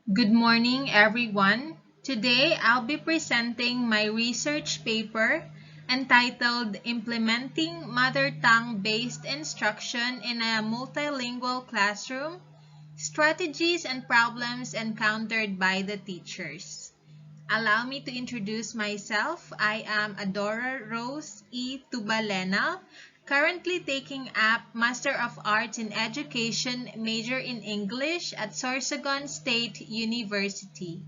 Good morning, everyone. Today, I'll be presenting my research paper entitled Implementing Mother Tongue-Based Instruction in a Multilingual Classroom, Strategies and Problems Encountered by the Teachers. Allow me to introduce myself. I am Adora Rose E. Tubalenal, currently taking up Master of Arts in Education, major in English at Sorsogon State University.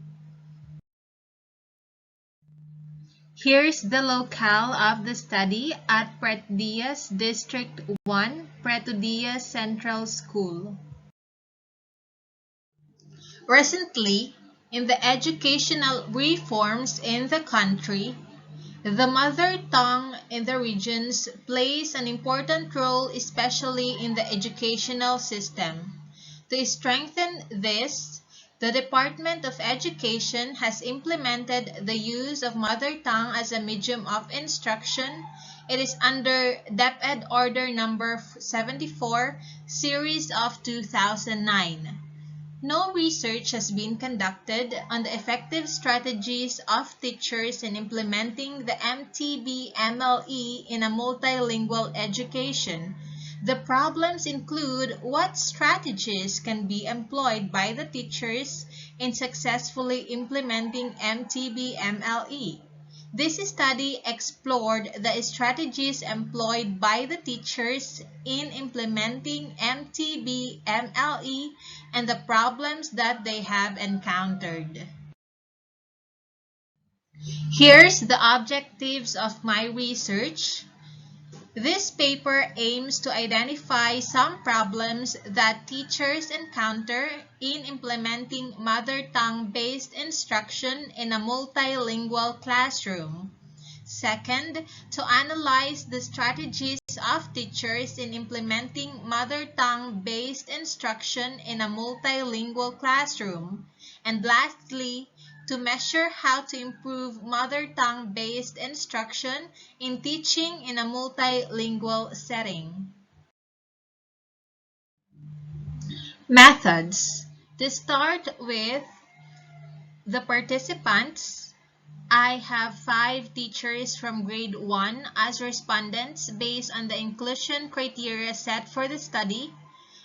Here's the locale of the study at Preto Diaz District 1, Preto Diaz Central School. Recently, in the educational reforms in the country, the mother tongue in the regions plays an important role, especially in the educational system. To strengthen this, the Department of Education has implemented the use of mother tongue as a medium of instruction. It is under DepEd Order Number 74, Series of 2009. No research has been conducted on the effective strategies of teachers in implementing the MTB-MLE in a multilingual education. The problems include what strategies can be employed by the teachers in successfully implementing MTB-MLE. This study explored the strategies employed by the teachers in implementing MTB-MLE and the problems that they have encountered. Here's the objectives of my research. This paper aims to identify some problems that teachers encounter in implementing mother tongue-based instruction in a multilingual classroom. Second, to analyze the strategies of teachers in implementing mother tongue-based instruction in a multilingual classroom. And lastly, to measure how to improve mother tongue-based instruction in teaching in a multilingual setting. Methods. To start with the participants, I have 5 teachers from grade 1 as respondents based on the inclusion criteria set for the study.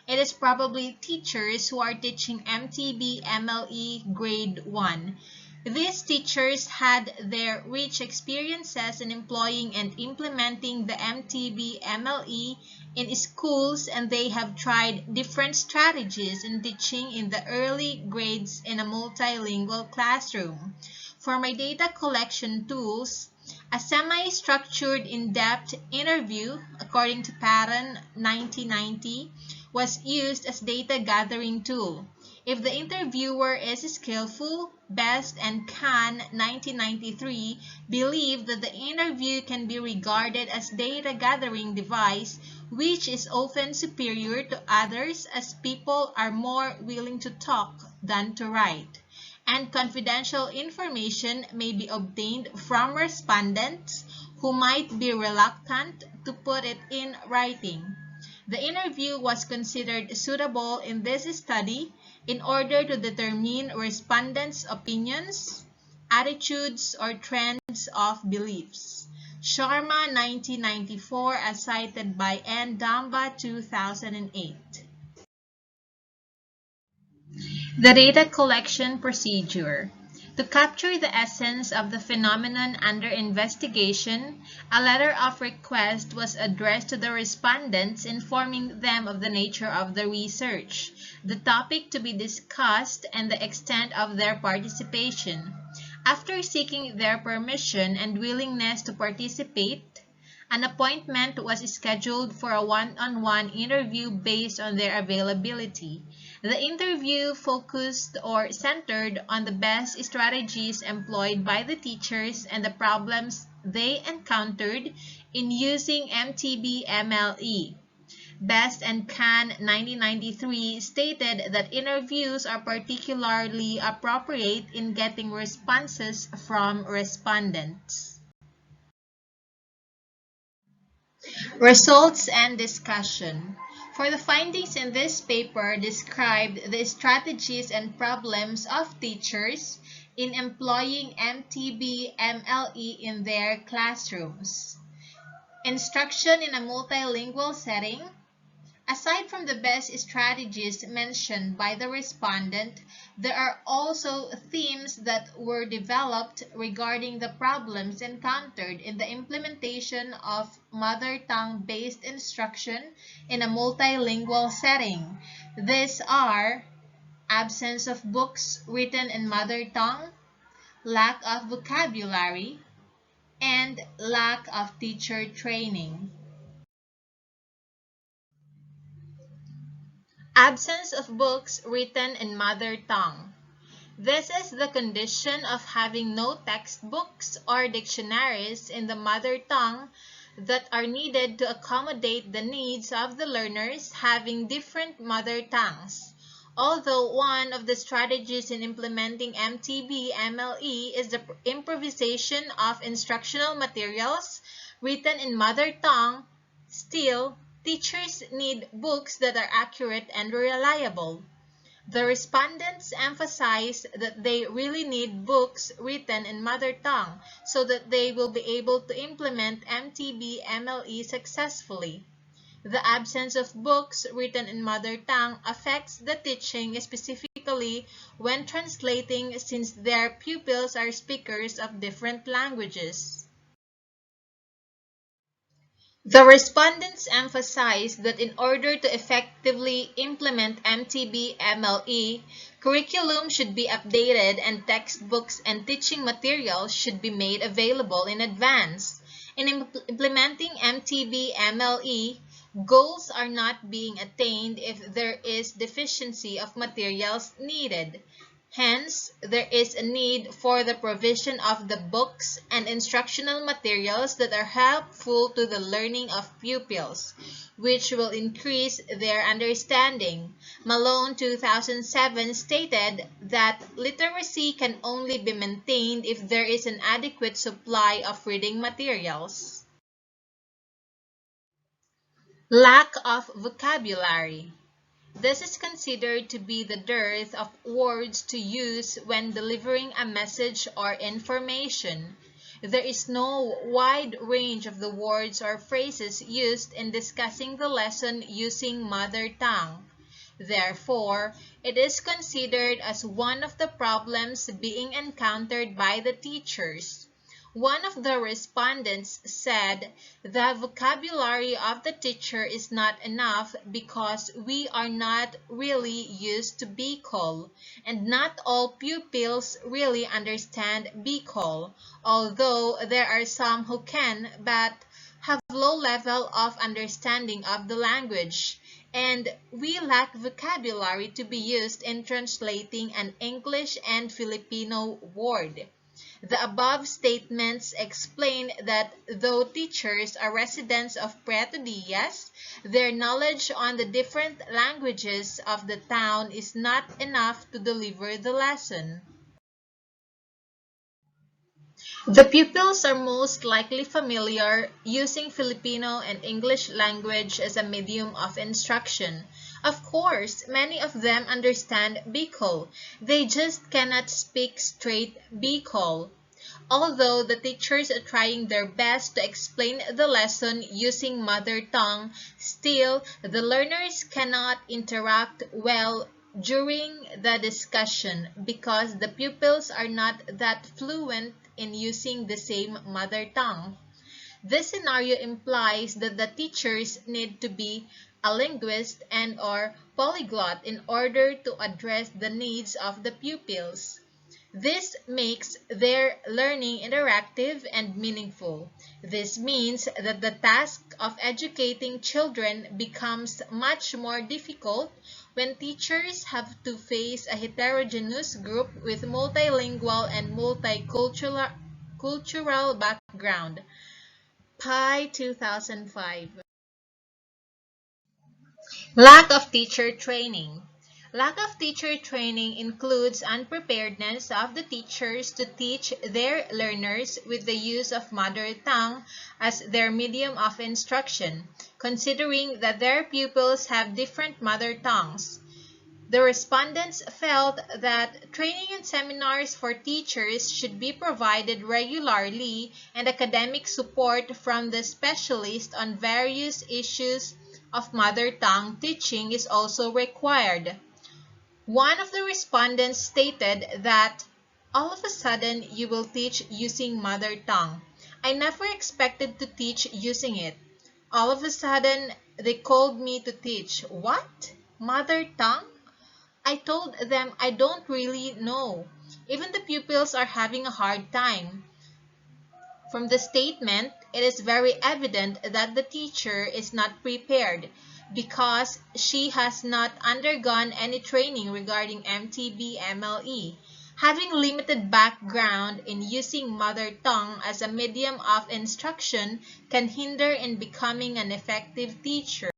It is probably teachers who are teaching MTB-MLE grade 1. These teachers had their rich experiences in employing and implementing the MTB-MLE in schools, and they have tried different strategies in teaching in the early grades in a multilingual classroom. For my data collection tools, a semi-structured in-depth interview, according to Pattern 1990, was used as data gathering tool. If the interviewer is skillful, Best and Khan 1993 believe that the interview can be regarded as data gathering device, which is often superior to others as people are more willing to talk than to write, and confidential information may be obtained from respondents who might be reluctant to put it in writing. The interview was considered suitable in this study in order to determine respondents' opinions, attitudes, or trends of beliefs. Sharma 1994 as cited by N. Damba 2008. The data collection procedure. To capture the essence of the phenomenon under investigation, a letter of request was addressed to the respondents informing them of the nature of the research, the topic to be discussed, and the extent of their participation. After seeking their permission and willingness to participate, an appointment was scheduled for a one-on-one interview based on their availability. The interview focused or centered on the best strategies employed by the teachers and the problems they encountered in using MTB-MLE. Best and Khan 1993 stated that interviews are particularly appropriate in getting responses from respondents. Results and discussion. For the findings in this paper described the strategies and problems of teachers in employing MTB-MLE in their classrooms. Instruction in a multilingual setting. Aside from the best strategies mentioned by the respondent, there are also themes that were developed regarding the problems encountered in the implementation of mother tongue-based instruction in a multilingual setting. These are absence of books written in mother tongue, lack of vocabulary, and lack of teacher training. Absence of books written in mother tongue. This is the condition of having no textbooks or dictionaries in the mother tongue that are needed to accommodate the needs of the learners having different mother tongues. Although one of the strategies in implementing MTB-MLE is the improvisation of instructional materials written in mother tongue, still, teachers need books that are accurate and reliable. The respondents emphasize that they really need books written in mother tongue so that they will be able to implement MTB-MLE successfully. The absence of books written in mother tongue affects the teaching specifically when translating since their pupils are speakers of different languages. The respondents emphasize that in order to effectively implement MTB-MLE, curriculum should be updated and textbooks and teaching materials should be made available in advance. In implementing MTB-MLE, goals are not being attained if there is deficiency of materials needed. Hence, there is a need for the provision of the books and instructional materials that are helpful to the learning of pupils, which will increase their understanding. Malone 2007 stated that literacy can only be maintained if there is an adequate supply of reading materials. Lack of vocabulary. This is considered to be the dearth of words to use when delivering a message or information. There is no wide range of the words or phrases used in discussing the lesson using mother tongue. Therefore, it is considered as one of the problems being encountered by the teachers. One of the respondents said the vocabulary of the teacher is not enough because we are not really used to Bicol, and not all pupils really understand Bicol, although there are some who can but have low level of understanding of the language, and we lack vocabulary to be used in translating an English and Filipino word. The above statements explain that though teachers are residents of Puerto Diaz, their knowledge on the different languages of the town is not enough to deliver the lesson. The pupils are most likely familiar using Filipino and English language as a medium of instruction. Of course, many of them understand Bicol. They just cannot speak straight Bicol. Although the teachers are trying their best to explain the lesson using mother tongue, still, the learners cannot interact well during the discussion because the pupils are not that fluent in using the same mother tongue. This scenario implies that the teachers need to be a linguist and/or polyglot in order to address the needs of the pupils. This makes their learning interactive and meaningful. This means that the task of educating children becomes much more difficult when teachers have to face a heterogeneous group with multilingual and multicultural background. Pi 2005. Lack of teacher training. Lack of teacher training includes unpreparedness of the teachers to teach their learners with the use of mother tongue as their medium of instruction, considering that their pupils have different mother tongues. The respondents felt that training and seminars for teachers should be provided regularly and academic support from the specialist on various issues of mother tongue teaching is also required. One of the respondents stated that all of a sudden you will teach using mother tongue. I never expected to teach using it. All of a sudden they called me to teach. What? Mother tongue? I told them I don't really know. Even the pupils are having a hard time. From the statement, it is very evident that the teacher is not prepared because she has not undergone any training regarding MTB-MLE. Having limited background in using mother tongue as a medium of instruction can hinder in becoming an effective teacher.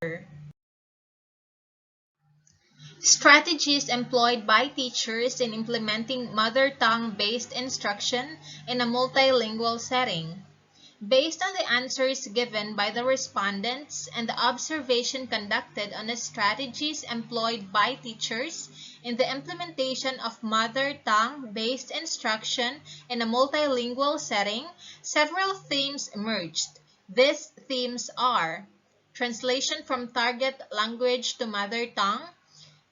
Strategies employed by teachers in implementing mother tongue-based instruction in a multilingual setting. Based on the answers given by the respondents and the observation conducted on the strategies employed by teachers in the implementation of mother tongue-based instruction in a multilingual setting, several themes emerged. These themes are translation from target language to mother tongue,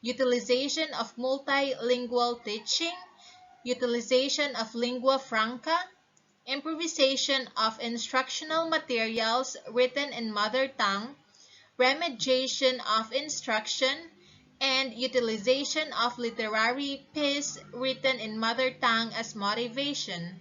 utilization of multilingual teaching, utilization of lingua franca, improvisation of instructional materials written in mother tongue, remediation of instruction, and utilization of literary piece written in mother tongue as motivation.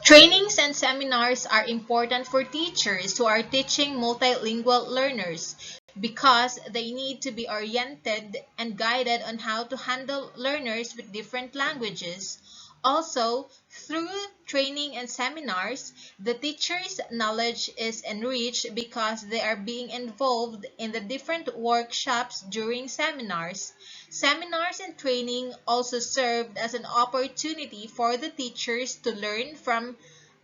Trainings and seminars are important for teachers who are teaching multilingual learners because they need to be oriented and guided on how to handle learners with different languages. Also, through training and seminars, the teacher's knowledge is enriched because they are being involved in the different workshops during seminars. Seminars and training also served as an opportunity for the teachers to learn from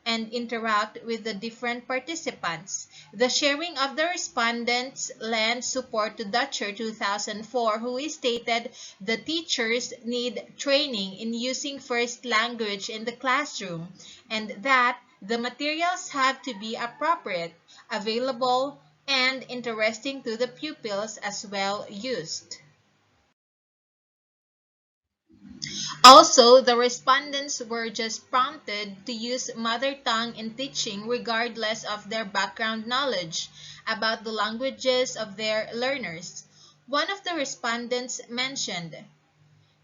and interact with the different participants. The sharing of the respondents lends support to Dutcher 2004, who stated the teachers need training in using first language in the classroom and that the materials have to be appropriate, available, and interesting to the pupils as well used. Also, the respondents were just prompted to use mother tongue in teaching regardless of their background knowledge about the languages of their learners. One of the respondents mentioned,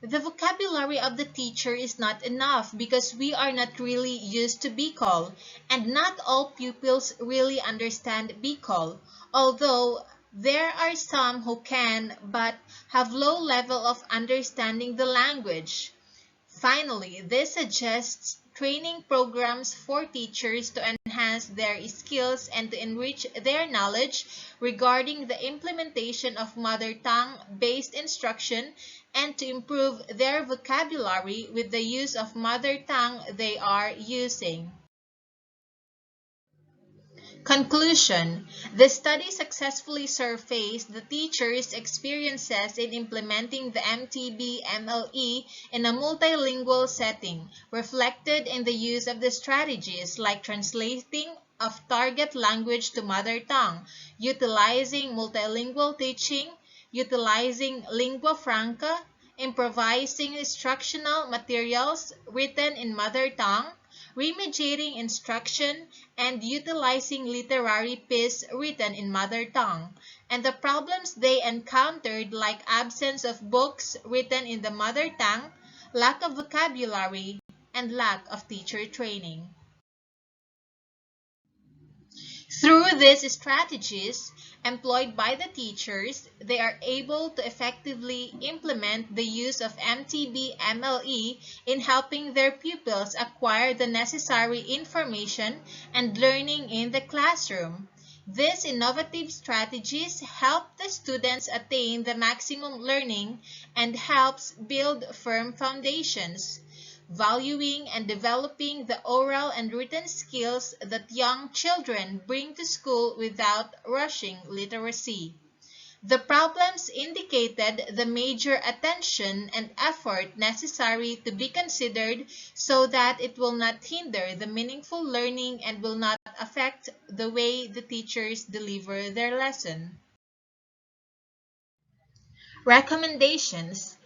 the vocabulary of the teacher is not enough because we are not really used to BCol, and not all pupils really understand BCol, although there are some who can but have low level of understanding the language. Finally, this suggests training programs for teachers to enhance their skills and to enrich their knowledge regarding the implementation of mother tongue-based instruction and to improve their vocabulary with the use of mother tongue they are using. Conclusion: the study successfully surfaced the teachers' experiences in implementing the MTB-MLE in a multilingual setting, reflected in the use of the strategies like translating of target language to mother tongue, utilizing multilingual teaching, utilizing lingua franca, improvising instructional materials written in mother tongue, remediating instruction, and utilizing literary piece written in mother tongue, and the problems they encountered like absence of books written in the mother tongue, lack of vocabulary, and lack of teacher training. Through these strategies employed by the teachers, they are able to effectively implement the use of MTB-MLE in helping their pupils acquire the necessary information and learning in the classroom. These innovative strategies help the students attain the maximum learning and helps build firm foundations, valuing and developing the oral and written skills that young children bring to school without rushing literacy. The problems indicated the major attention and effort necessary to be considered so that it will not hinder the meaningful learning and will not affect the way the teachers deliver their lesson. Recommendations.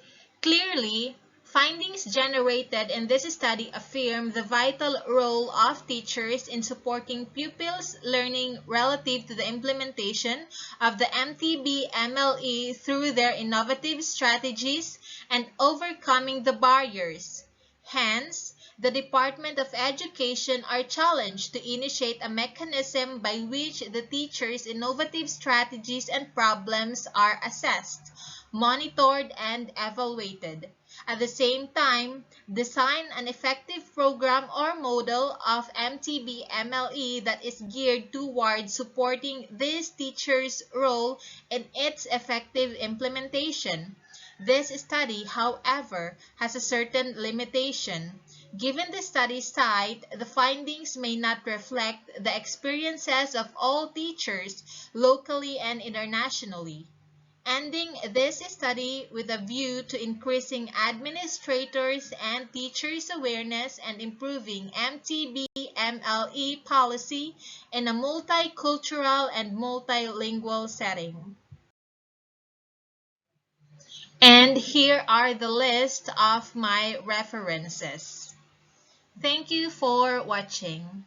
Clearly, findings generated in this study affirm the vital role of teachers in supporting pupils' learning relative to the implementation of the MTB-MLE through their innovative strategies and overcoming the barriers. Hence, the Department of Education are challenged to initiate a mechanism by which the teachers' innovative strategies and problems are assessed, monitored, and evaluated. At the same time, design an effective program or model of MTB-MLE that is geared toward supporting this teacher's role in its effective implementation. This study, however, has a certain limitation. Given the study site, the findings may not reflect the experiences of all teachers locally and internationally. Ending this study with a view to increasing administrators and teachers' awareness and improving MTB-MLE policy in a multicultural and multilingual setting. And here are the list of my references. Thank you for watching.